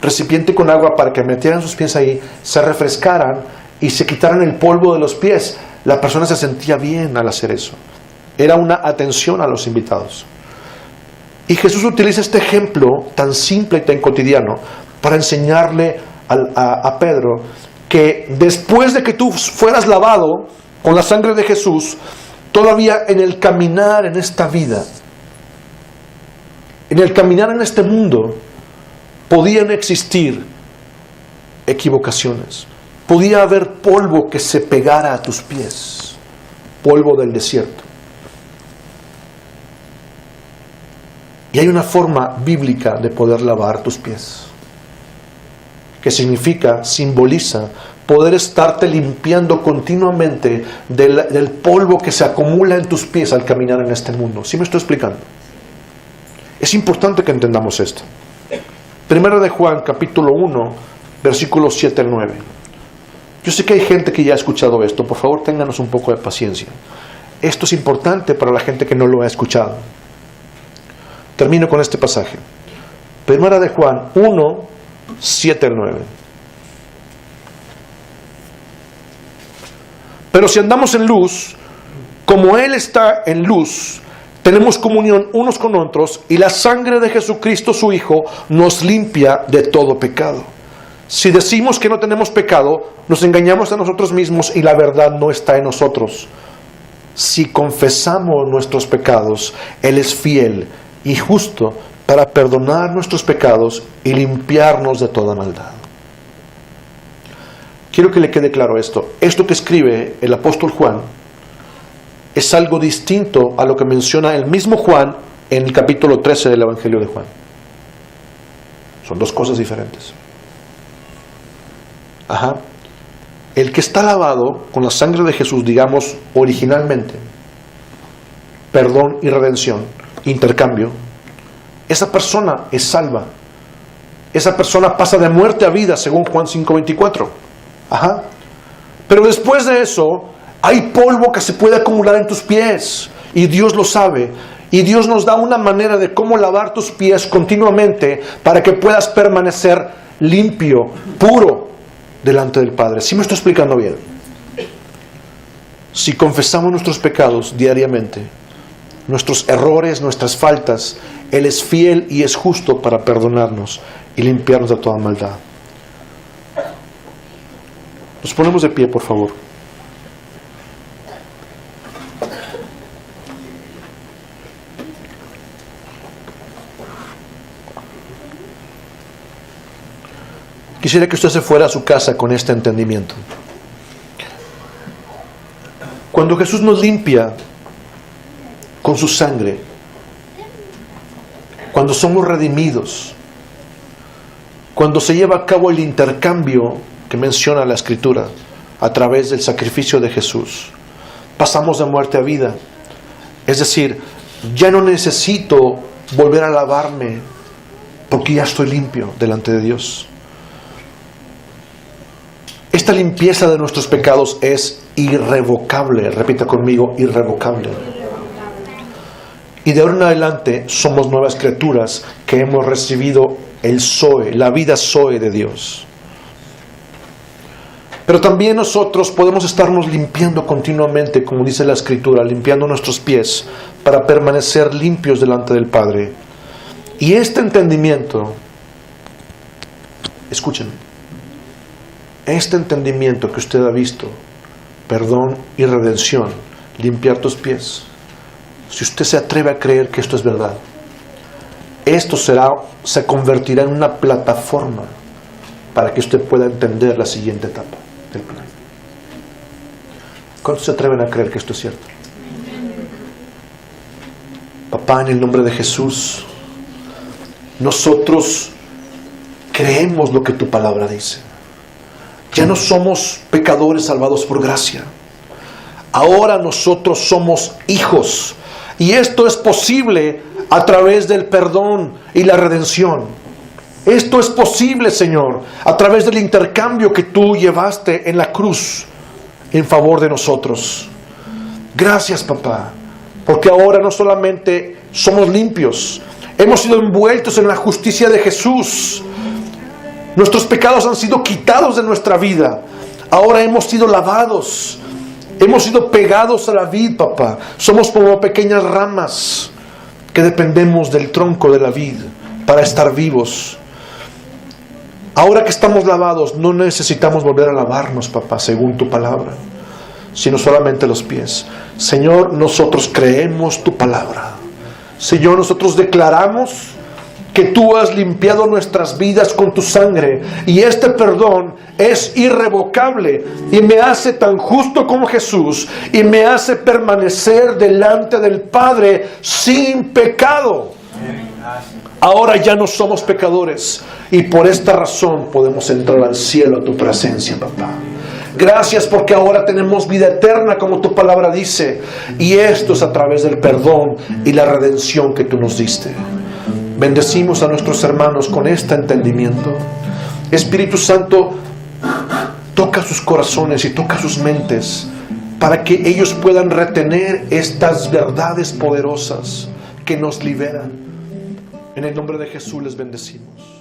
recipiente con agua para que metieran sus pies ahí, se refrescaran y se quitaran el polvo de los pies. La persona se sentía bien al hacer eso. Era una atención a los invitados. Y Jesús utiliza este ejemplo tan simple y tan cotidiano para enseñarle a Pedro que después de que tú fueras lavado con la sangre de Jesús, todavía en el caminar en esta vida, en el caminar en este mundo, podían existir equivocaciones. Podía haber polvo que se pegara a tus pies, polvo del desierto. Y hay una forma bíblica de poder lavar tus pies, que simboliza poder estarte limpiando continuamente del polvo que se acumula en tus pies al caminar en este mundo. ¿Sí me estoy explicando? Es importante que entendamos esto. Primera de Juan, capítulo 1, versículos 7 al 9. Yo sé que hay gente que ya ha escuchado esto. Por favor, ténganos un poco de paciencia. Esto es importante para la gente que no lo ha escuchado. Termino con este pasaje. Primera de Juan 1, 7 al 9. Pero si andamos en luz, como Él está en luz, tenemos comunión unos con otros y la sangre de Jesucristo su Hijo nos limpia de todo pecado. Si decimos que no tenemos pecado, nos engañamos a nosotros mismos y la verdad no está en nosotros. Si confesamos nuestros pecados, Él es fiel y justo para perdonar nuestros pecados y limpiarnos de toda maldad. Quiero que le quede claro esto. Esto que escribe el apóstol Juan es algo distinto a lo que menciona el mismo Juan en el capítulo 13 del Evangelio de Juan. Son dos cosas diferentes. Ajá. el que está lavado con la sangre de Jesús, digamos originalmente, perdón y redención, intercambio, esa persona es salva. Esa persona pasa de muerte a vida, según Juan 5:24. Ajá. Pero después de eso, hay polvo que se puede acumular en tus pies. Y Dios lo sabe. Y Dios nos da una manera de cómo lavar tus pies continuamente para que puedas permanecer limpio, puro, delante del Padre. ¿Sí me estoy explicando bien? Si confesamos nuestros pecados diariamente, nuestros errores, nuestras faltas, Él es fiel y es justo para perdonarnos y limpiarnos de toda maldad. Nos ponemos de pie, por favor. Quisiera que usted se fuera a su casa con este entendimiento. Cuando Jesús nos limpia con su sangre, cuando somos redimidos, cuando se lleva a cabo el intercambio que menciona la Escritura a través del sacrificio de Jesús, pasamos de muerte a vida. Es decir, ya no necesito volver a lavarme porque ya estoy limpio delante de Dios. Esta limpieza de nuestros pecados es irrevocable. Repita conmigo, irrevocable. Y de ahora en adelante somos nuevas criaturas que hemos recibido el Zoe, la vida Zoe de Dios. Pero también nosotros podemos estarnos limpiando continuamente, como dice la Escritura, limpiando nuestros pies para permanecer limpios delante del Padre. Y este entendimiento, escúchenme, este entendimiento que usted ha visto, perdón y redención, limpiar tus pies, si usted se atreve a creer que esto es verdad, esto se convertirá en una plataforma para que usted pueda entender la siguiente etapa del plan. ¿Cuántos se atreven a creer que esto es cierto? Papá, en el nombre de Jesús, nosotros creemos lo que tu palabra dice. Ya no somos pecadores salvados por gracia. Ahora nosotros somos hijos. Y esto es posible a través del perdón y la redención. Esto es posible, Señor, a través del intercambio que tú llevaste en la cruz en favor de nosotros. Gracias, papá, porque ahora no solamente somos limpios, hemos sido envueltos en la justicia de Jesús. Nuestros pecados han sido quitados de nuestra vida. Ahora hemos sido lavados. Hemos sido pegados a la vid, papá. Somos como pequeñas ramas que dependemos del tronco de la vid para estar vivos. Ahora que estamos lavados, no necesitamos volver a lavarnos, papá, según tu palabra, sino solamente los pies. Señor, nosotros creemos tu palabra. Señor, nosotros declaramos que tú has limpiado nuestras vidas con tu sangre, y este perdón es irrevocable y me hace tan justo como Jesús y me hace permanecer delante del Padre sin pecado. Ahora ya no somos pecadores y por esta razón podemos entrar al cielo a tu presencia, papá. Gracias porque ahora tenemos vida eterna como tu palabra dice, y esto es a través del perdón y la redención que tú nos diste. Bendecimos a nuestros hermanos con este entendimiento. Espíritu Santo, toca sus corazones y toca sus mentes para que ellos puedan retener estas verdades poderosas que nos liberan. En el nombre de Jesús les bendecimos.